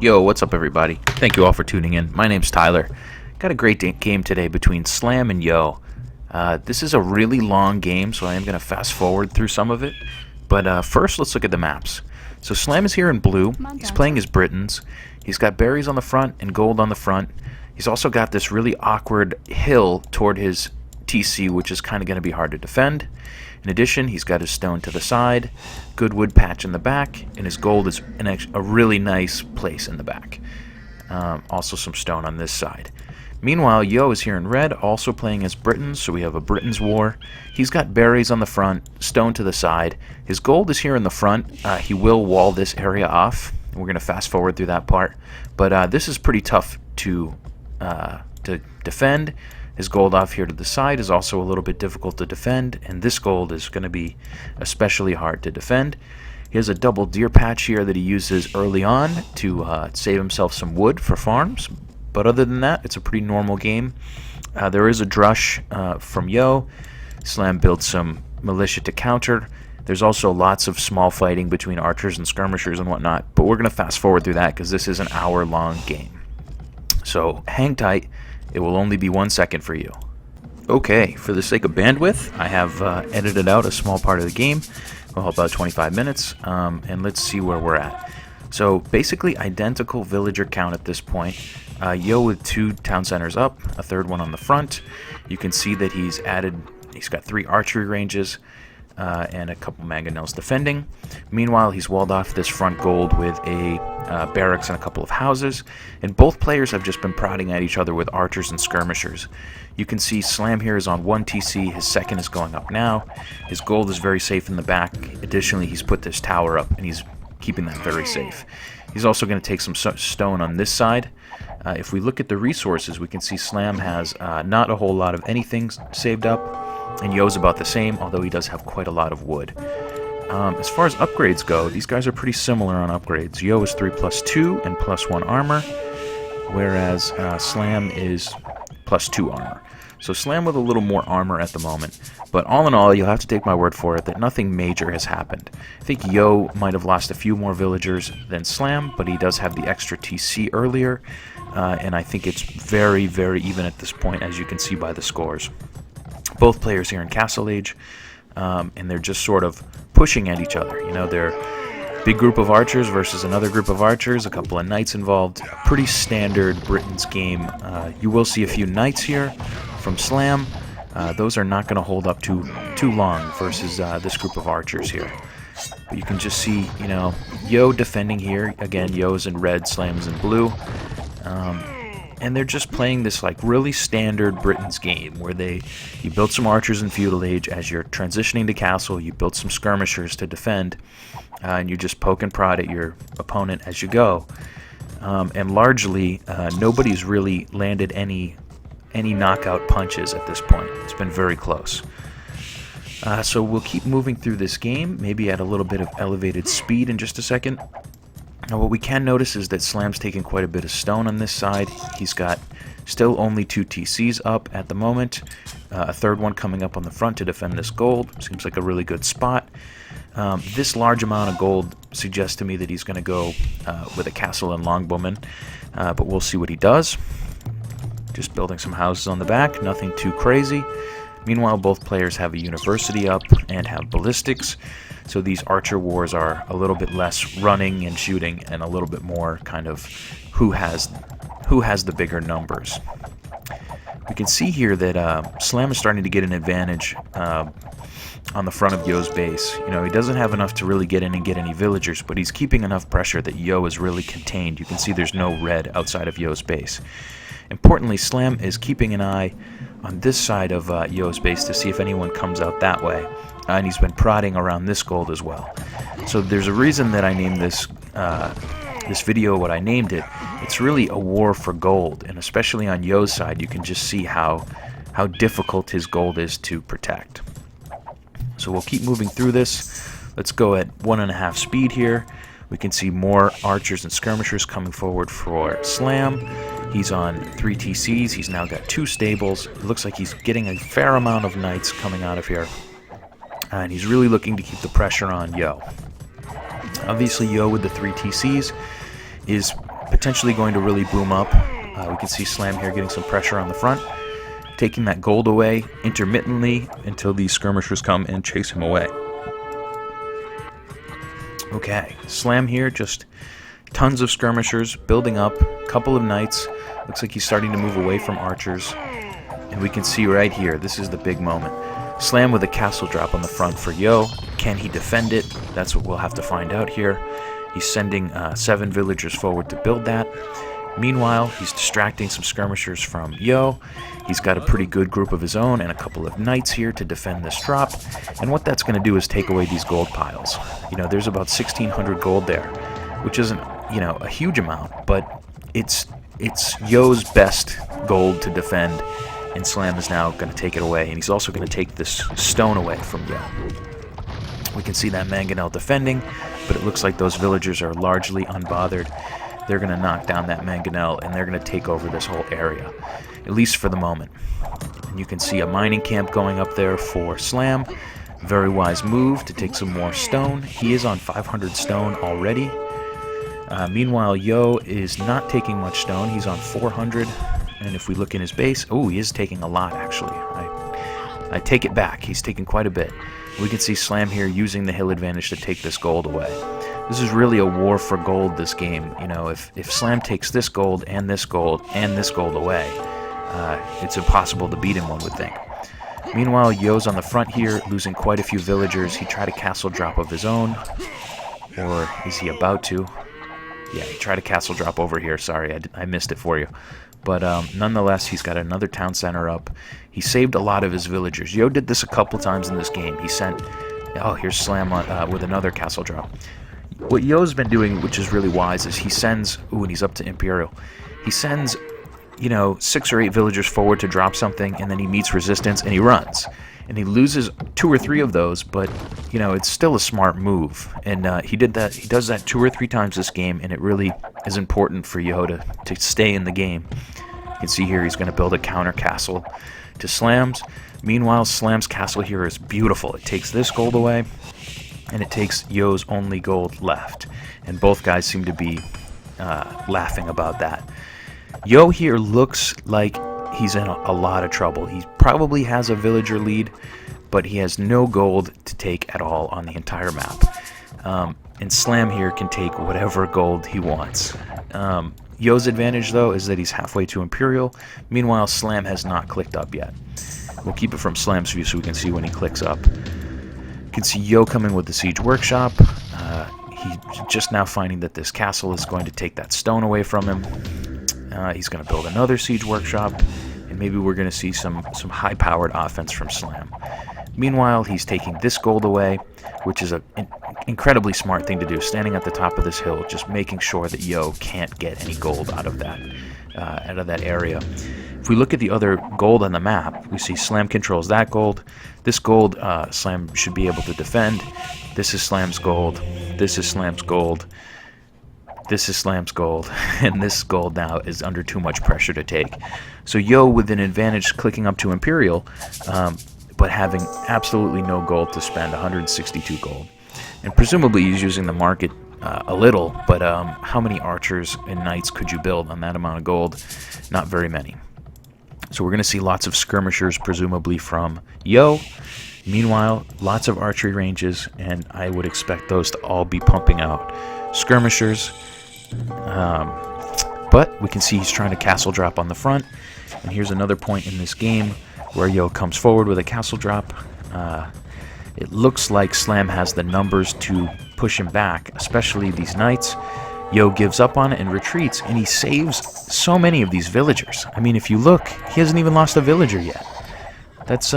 Yo, what's up everybody? Thank you all for tuning in. My name's Tyler. Got a great game today between Slam and Yo. This is a really long game, so I am going to fast forward through some of it. But first, let's look at the maps. So Slam is here in blue. He's playing his Britons. He's got berries on the front and gold on the front. He's also got this really awkward hill toward his TC, which is kind of going to be hard to defend. In addition, he's got his stone to the side, good wood patch in the back, and his gold is in a really nice place in the back. Also some stone on this side. Meanwhile, Yo is here in red, also playing as Britons, so we have a Britons war. He's got berries on the front, stone to the side. His gold is here in the front. He will wall this area off. We're going to fast forward through that part. But this is pretty tough to defend. His gold off here to the side is also a little bit difficult to defend, and this gold is going to be especially hard to defend. He has a double deer patch here that he uses early on to save himself some wood for farms, but other than that, it's a pretty normal game. There is a drush from Yo. Slam builds some militia to counter. There's also lots of small fighting between archers and skirmishers and whatnot, but we're going to fast forward through that because this is an hour-long game. So hang tight. It will only be 1 second for you. Okay, for the sake of bandwidth, I have edited out a small part of the game, well, about 25 minutes, and let's see where we're at. So basically identical villager count at this point. Yo with 2 town centers up, a third one on the front. You can see that he's got 3 archery ranges and a couple mangonels defending. Meanwhile, he's walled off this front gold with a barracks and a couple of houses, and both players have just been prodding at each other with archers and skirmishers. You can see Slam here is on 1 TC, his second is going up now. His gold is very safe in the back. Additionally, he's put this tower up, and he's keeping that very safe. He's also going to take some stone on this side. If we look at the resources, we can see Slam has not a whole lot of anything saved up, and Yo's about the same, although he does have quite a lot of wood. As far as upgrades go, these guys are pretty similar on upgrades. Yo is 3+2 and +1 armor, whereas Slam is +2 armor. So Slam with a little more armor at the moment, but all in all, you'll have to take my word for it that nothing major has happened. I think Yo might have lost a few more villagers than Slam, but he does have the extra TC earlier, and I think it's very, very even at this point, as you can see by the scores. Both players here in Castle Age, and they're just sort of pushing at each other. You know, they're a big group of archers versus another group of archers, a couple of knights involved. Pretty standard Britons game. You will see a few knights here from Slam. Those are not going to hold up too long versus this group of archers here. But you can just see, you know, Yo defending here. Again, Yo's in red, Slam's in blue. And they're just playing this like really standard Britons game where you build some archers in feudal age as you're transitioning to castle, you build some skirmishers to defend, and you just poke and prod at your opponent as you go. And largely, nobody's really landed any knockout punches at this point. It's been very close. So we'll keep moving through this game, maybe at a little bit of elevated speed in just a second. Now what we can notice is that Slam's taking quite a bit of stone on this side. He's got still only 2 TCs up at the moment. A third one coming up on the front to defend this gold. Seems like a really good spot. This large amount of gold suggests to me that he's going to go with a castle and longbowmen, but we'll see what he does. Just building some houses on the back, nothing too crazy. Meanwhile, both players have a university up and have ballistics, so these archer wars are a little bit less running and shooting and a little bit more kind of who has the bigger numbers. We can see here that Slam is starting to get an advantage on the front of Yo's base. You know, he doesn't have enough to really get in and get any villagers, but he's keeping enough pressure that Yo is really contained. You can see there's no red outside of Yo's base. Importantly, Slam is keeping an eye on this side of Yo's base to see if anyone comes out that way, and he's been prodding around this gold as well. So there's a reason that I named this video what I named it. It's really a war for gold, and especially on Yo's side, you can just see how difficult his gold is to protect. So we'll keep moving through this. Let's go at 1.5 speed here. We can see more archers and skirmishers coming forward for Slam. He's on 3 TCs. He's now got 2 stables. It looks like he's getting a fair amount of knights coming out of here. And he's really looking to keep the pressure on Yo. Obviously, Yo with the 3 TCs is potentially going to really boom up. We can see Slam here getting some pressure on the front, taking that gold away intermittently until these skirmishers come and chase him away. Okay, Slam here, just tons of skirmishers building up, couple of knights. Looks like he's starting to move away from archers. And we can see right here, this is the big moment. Slam with a castle drop on the front for Yo. Can he defend it? That's what we'll have to find out here. He's sending 7 villagers forward to build that. Meanwhile, he's distracting some skirmishers from Yo. He's got a pretty good group of his own and a couple of knights here to defend this drop. And what that's going to do is take away these gold piles. You know, there's about 1,600 gold there, which isn't, you know, a huge amount, but it's Yo's best gold to defend. And Slam is now going to take it away, and he's also going to take this stone away from Yo. We can see that mangonel defending, but it looks like those villagers are largely unbothered. They're going to knock down that mangonel, and they're going to take over this whole area, at least for the moment. And you can see a mining camp going up there for Slam. Very wise move to take some more stone. He is on 500 stone already. Meanwhile, Yo is not taking much stone. He's on 400. And if we look in his base, oh, he is taking a lot, actually. I take it back. He's taking quite a bit. We can see Slam here using the hill advantage to take this gold away. This is really a war for gold, this game. You know, if Slam takes this gold and this gold and this gold away, it's impossible to beat him, one would think. Meanwhile, Yo's on the front here, losing quite a few villagers. He tried a castle drop of his own. Or is he about to? Yeah, he tried a castle drop over here. Sorry, I missed it for you. But nonetheless, he's got another town center up. He saved a lot of his villagers. Yo did this a couple times in this game. He sent... Oh, here's Slam with another castle drop. What Yo's been doing, which is really wise, is he sends... Ooh, and he's up to Imperial. He sends, you know, 6 or 8 villagers forward to drop something, and then he meets resistance, and he runs. And he loses 2 or 3 of those, but, you know, it's still a smart move. And he did that. He does that 2 or 3 times this game, and it really is important for Yo to stay in the game. You can see here he's going to build a counter castle to Slam's. Meanwhile, Slam's castle here is beautiful. It takes this gold away, and it takes Yo's only gold left. And both guys seem to be laughing about that. Yo here looks like he's in a lot of trouble. He probably has a villager lead, but he has no gold to take at all on the entire map. And Slam here can take whatever gold he wants. Yo's advantage, though, is that he's halfway to Imperial. Meanwhile, Slam has not clicked up yet. We'll keep it from Slam's view so we can see when he clicks up. You can see Yo coming with the Siege Workshop. He's just now finding that this castle is going to take that stone away from him. He's going to build another Siege Workshop, and maybe we're going to see some high-powered offense from Slam. Meanwhile, he's taking this gold away, which is an incredibly smart thing to do, standing at the top of this hill, just making sure that Yo can't get any gold out of that area. If we look at the other gold on the map, we see Slam controls that gold. This gold, Slam should be able to defend. This is Slam's gold. This is Slam's gold. This is Slam's gold, and this gold now is under too much pressure to take. So Yo with an advantage clicking up to Imperial, but having absolutely no gold to spend, 162 gold. And presumably he's using the market a little, but how many archers and knights could you build on that amount of gold? Not very many. So we're going to see lots of skirmishers, presumably from Yo. Meanwhile, lots of archery ranges, and I would expect those to all be pumping out skirmishers. But we can see he's trying to castle drop on the front. And here's another point in this game where Yo comes forward with a castle drop. It looks like Slam has the numbers to push him back, especially these knights. Yo gives up on it and retreats, and he saves so many of these villagers. I mean, if you look, he hasn't even lost a villager yet. That's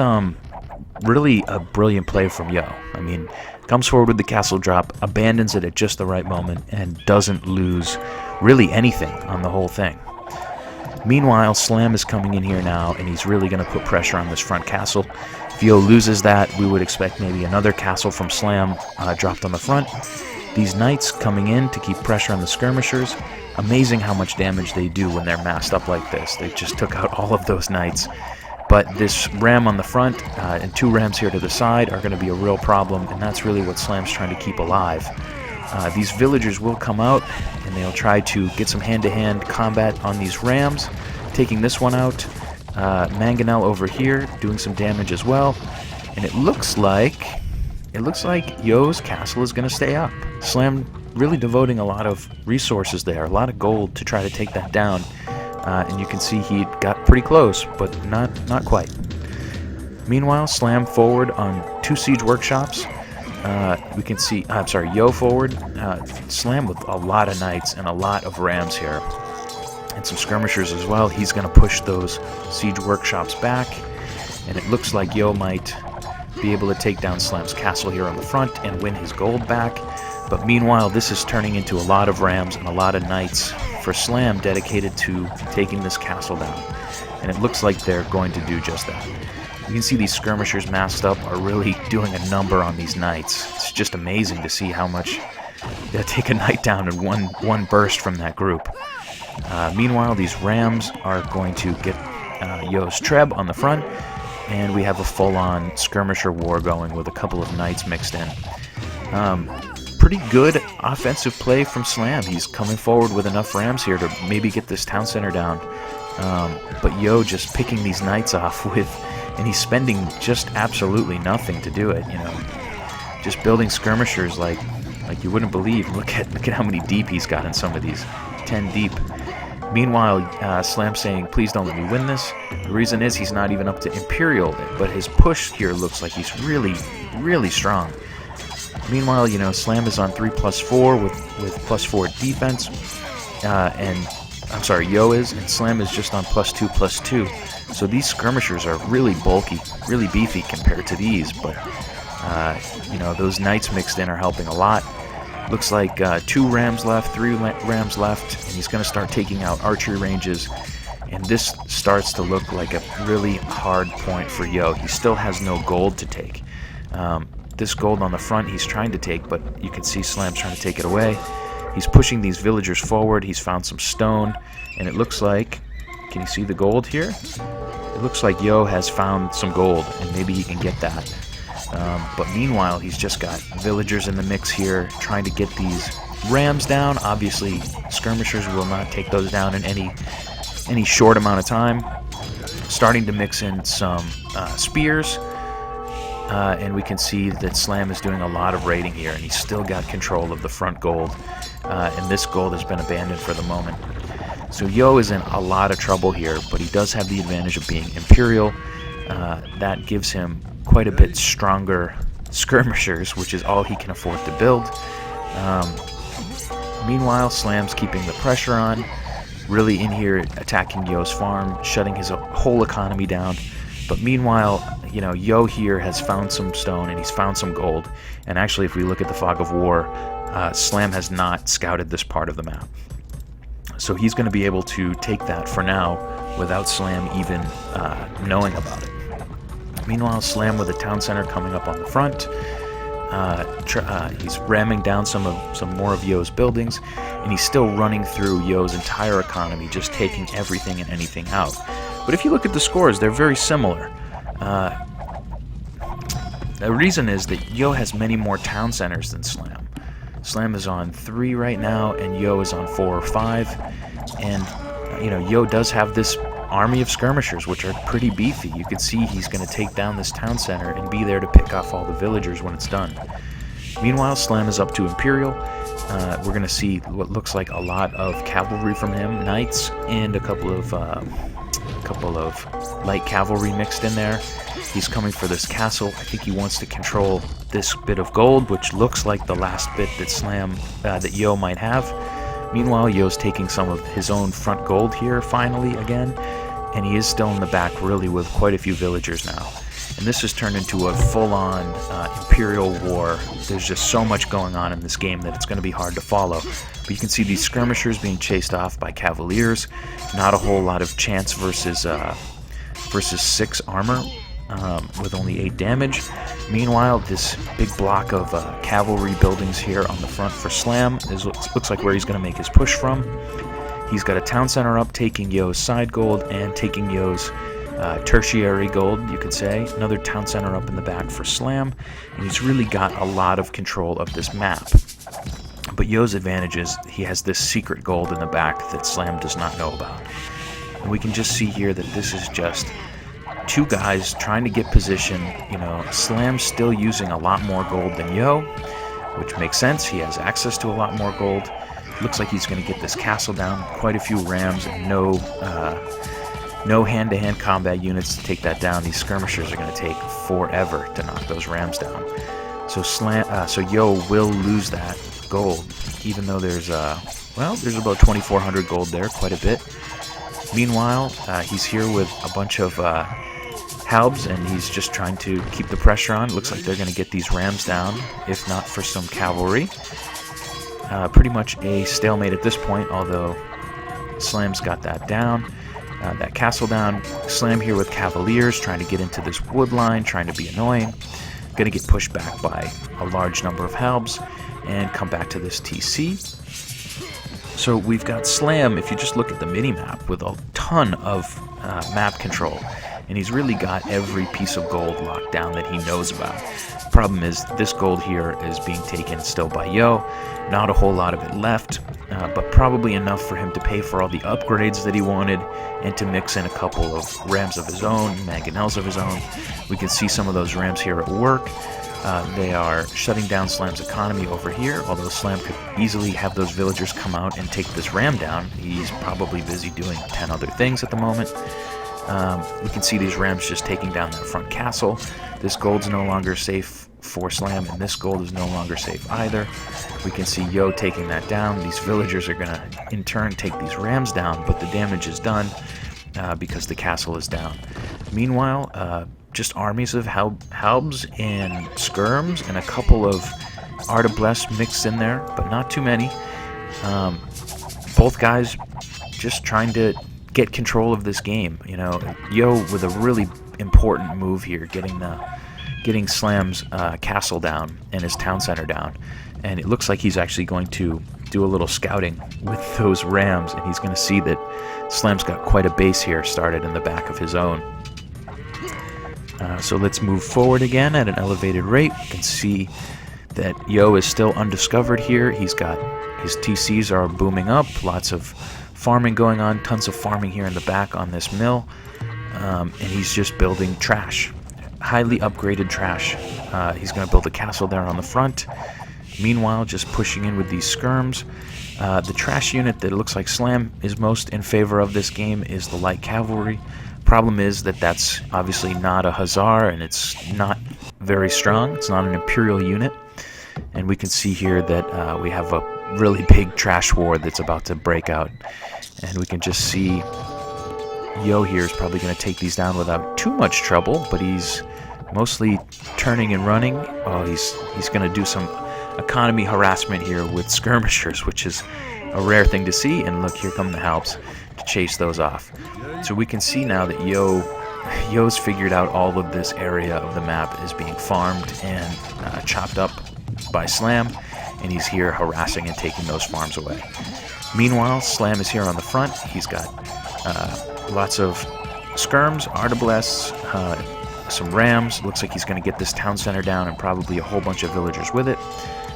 really a brilliant play from Yo. I mean, comes forward with the castle drop, abandons it at just the right moment, and doesn't lose really anything on the whole thing. Meanwhile, Slam is coming in here now, and he's really going to put pressure on this front castle. If Yo loses that, we would expect maybe another castle from Slam dropped on the front. These knights coming in to keep pressure on the skirmishers. Amazing how much damage they do when they're massed up like this. They just took out all of those knights. But this ram on the front and 2 rams here to the side are going to be a real problem, and that's really what Slam's trying to keep alive. These villagers will come out, and they'll try to get some hand-to-hand combat on these rams, taking this one out. Mangonel over here doing some damage as well, and it looks like Yo's castle is going to stay up. Slam really devoting a lot of resources there, a lot of gold to try to take that down, and you can see he got pretty close, but not quite. Meanwhile, Slam forward on 2 siege workshops. We can see, Yo forward, Slam with a lot of knights and a lot of rams here, and some skirmishers as well. He's going to push those siege workshops back, and it looks like Yo might be able to take down Slam's castle here on the front and win his gold back. But meanwhile, this is turning into a lot of rams and a lot of knights for Slam dedicated to taking this castle down, and it looks like they're going to do just that. You can see these skirmishers masked up are really doing a number on these knights. It's just amazing to see how much they take a knight down in one burst from that group. Meanwhile, these rams are going to get Yo's Treb on the front, and we have a full-on skirmisher war going with a couple of knights mixed in. Pretty good offensive play from Slam. He's coming forward with enough rams here to maybe get this town center down. But Yo just picking these knights off and he's spending just absolutely nothing to do it, just building skirmishers like you wouldn't believe. Look at how many deep he's got in some of these, 10 deep. Meanwhile, Slam saying, please don't let me win this. The reason is he's not even up to Imperial, but his push here looks like he's really, really strong. Meanwhile, Slam is on 3+4 with +4 defense, Yo is, and Slam is just on +2/+2. So these skirmishers are really bulky, really beefy compared to these, but those knights mixed in are helping a lot. Looks like 2 rams left, 3 rams left, and he's going to start taking out archery ranges, and this starts to look like a really hard point for Yo. He still has no gold to take. This gold on the front he's trying to take, but you can see Slam's trying to take it away. He's pushing these villagers forward. He's found some stone, and it looks like, can you see the gold here? It looks like Yo has found some gold, and maybe he can get that. But meanwhile, he's just got villagers in the mix here, trying to get these rams down. Obviously, skirmishers will not take those down in any short amount of time. Starting to mix in some spears. And we can see that Slam is doing a lot of raiding here, and he's still got control of the front gold, and this gold has been abandoned for the moment. So Yo is in a lot of trouble here, but he does have the advantage of being Imperial. That gives him quite a bit stronger skirmishers, which is all he can afford to build. Meanwhile, Slam's keeping the pressure on, really in here attacking Yo's farm, shutting his whole economy down. But meanwhile, Yo here has found some stone and he's found some gold. And actually, if we look at the Fog of War, Slam has not scouted this part of the map. So he's going to be able to take that for now without Slam even knowing about it. Meanwhile, Slam with the town center coming up on the front. He's ramming down some more of Yo's buildings, and he's still running through Yo's entire economy, just taking everything and anything out. But if you look at the scores, they're very similar. The reason is that Yo has many more town centers than Slam. Slam is on 3 right now, and Yo is on 4 or 5. And, Yo does have this army of skirmishers, which are pretty beefy. You can see he's going to take down this town center and be there to pick off all the villagers when it's done. Meanwhile, Slam is up to Imperial. We're going to see what looks like a lot of cavalry from him, knights, and a couple of light cavalry mixed in there. He's coming for this castle. I think he wants to control this bit of gold, which looks like the last bit that Yo might have. Meanwhile, Yo's taking some of his own front gold here, finally, again, and he is still in the back, really, with quite a few villagers now. And this has turned into a full-on Imperial war. There's just so much going on in this game that it's going to be hard to follow. But you can see these skirmishers being chased off by cavaliers. Not a whole lot of chance versus 6 armor, with only 8 damage. Meanwhile, this big block of cavalry buildings here on the front for Slam looks like where he's going to make his push from. He's got a town center up, taking Yo's side gold and taking Yo's tertiary gold, you could say. Another town center up in the back for Slam, and he's really got a lot of control of this map. But Yo's advantage is he has this secret gold in the back that Slam does not know about. And we can just see here that this is just two guys trying to get position. You know, Slam's still using a lot more gold than Yo, which makes sense. He has access to a lot more gold. Looks like he's going to get this castle down. Quite a few rams and no hand-to-hand combat units to take that down. These skirmishers are going to take forever to knock those rams down. So Yo will lose that gold, even though there's there's about 2,400 gold there, quite a bit. Meanwhile, he's here with a bunch of halbs, and he's just trying to keep the pressure on. It looks like they're going to get these rams down, if not for some cavalry. Pretty much a stalemate at this point, although Slam's got that down, that castle down. Slam here with cavaliers, trying to get into this wood line, trying to be annoying. Going to get pushed back by a large number of halbs, and come back to this TC. So we've got Slam, if you just look at the mini-map, with a ton of map control. And he's really got every piece of gold locked down that he knows about. Problem is, this gold here is being taken still by Yo. Not a whole lot of it left, but probably enough for him to pay for all the upgrades that he wanted, and to mix in a couple of rams of his own, mangonels of his own. We can see some of those rams here at work. They are shutting down Slam's economy over here, although Slam could easily have those villagers come out and take this ram down. He's probably busy doing 10 other things at the moment. We can see these rams just taking down that front castle. This gold's no longer safe for Slam, and this gold is no longer safe either. We can see Yo taking that down. These villagers are going to, in turn, take these rams down, but the damage is done because the castle is down. Meanwhile, just armies of halbs and skirms and a couple of artibless mixed in there, but not too many. Both guys just trying to get control of this game. You know, Yo with a really important move here, getting Slam's castle down and his town center down, and it looks like he's actually going to do a little scouting with those rams, and he's going to see that Slam's got quite a base here started in the back of his own. So let's move forward again at an elevated rate. You can see that Yo is still undiscovered here. He's got his TCs are booming up, lots of farming going on, tons of farming here in the back on this mill, and he's just building trash, highly upgraded trash. He's going to build a castle there on the front. Meanwhile, just pushing in with these skirms. The trash unit that it looks like Slam is most in favor of this game is the light cavalry. Problem is that that's obviously not a hussar, and it's not very strong. It's not an imperial unit, and we can see here that we have a really big trash war that's about to break out, and we can just see Yo here is probably going to take these down without too much trouble, but he's mostly turning and running. Oh, he's going to do some economy harassment here with skirmishers, which is a rare thing to see. And look, here come the halbs to chase those off. So we can see now that Yo's figured out all of this area of the map is being farmed and chopped up by Slam, and he's here harassing and taking those farms away. Meanwhile, Slam is here on the front. He's got lots of skirms, artibless, some rams. Looks like he's going to get this town center down and probably a whole bunch of villagers with it.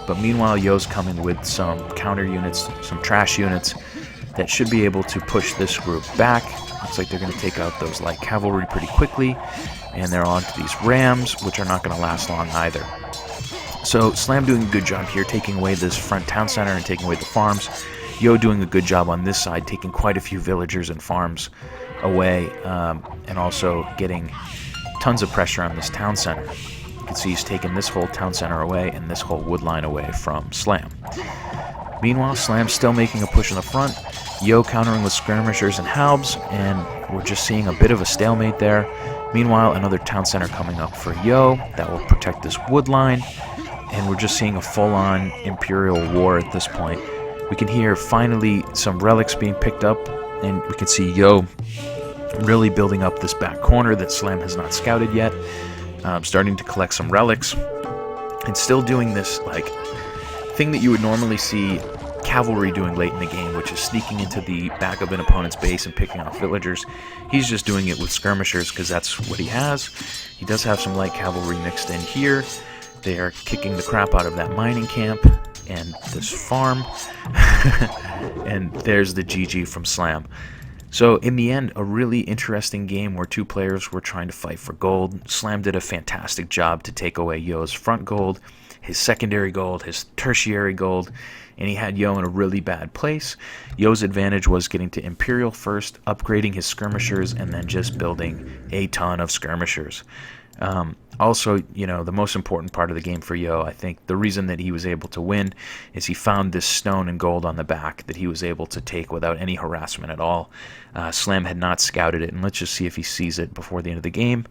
But meanwhile, Yo's coming with some counter units, some trash units that should be able to push this group back. Looks like they're going to take out those light cavalry pretty quickly, and they're on to these rams, which are not going to last long either. So Slam doing a good job here, taking away this front town center and taking away the farms. Yo doing a good job on this side, taking quite a few villagers and farms away, and also getting tons of pressure on this town center. You can see he's taken this whole town center away and this whole wood line away from Slam. Meanwhile, Slam's still making a push in the front. Yo countering with skirmishers and halbs, and we're just seeing a bit of a stalemate there. Meanwhile, another town center coming up for Yo that will protect this wood line, and we're just seeing a full-on Imperial war at this point. We can hear finally some relics being picked up, and we can see Yo really building up this back corner that Slam has not scouted yet, starting to collect some relics, and still doing this like thing that you would normally see cavalry doing late in the game, which is sneaking into the back of an opponent's base and picking off villagers. He's just doing it with skirmishers because that's what he has. He does have some light cavalry mixed in here. They are kicking the crap out of that mining camp, and this farm. And there's the GG from Slam. So in the end, a really interesting game where two players were trying to fight for gold. Slam did a fantastic job to take away Yo's front gold, his secondary gold, his tertiary gold, and he had Yo in a really bad place. Yo's advantage was getting to Imperial first, upgrading his skirmishers, and then just building a ton of skirmishers. Also, the most important part of the game for Yo, I think the reason that he was able to win is he found this stone and gold on the back that he was able to take without any harassment at all. Slam had not scouted it, and let's just see if he sees it before the end of the game.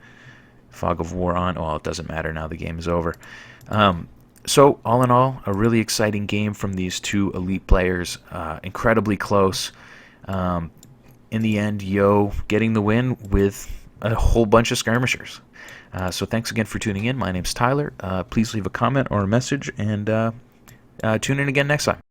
Fog of War on. Well, it doesn't matter now. The game is over. So, all in all, a really exciting game from these two elite players. Incredibly close. In the end, Yo getting the win with a whole bunch of skirmishers. So thanks again for tuning in. My name's Tyler. Please leave a comment or a message, and tune in again next time.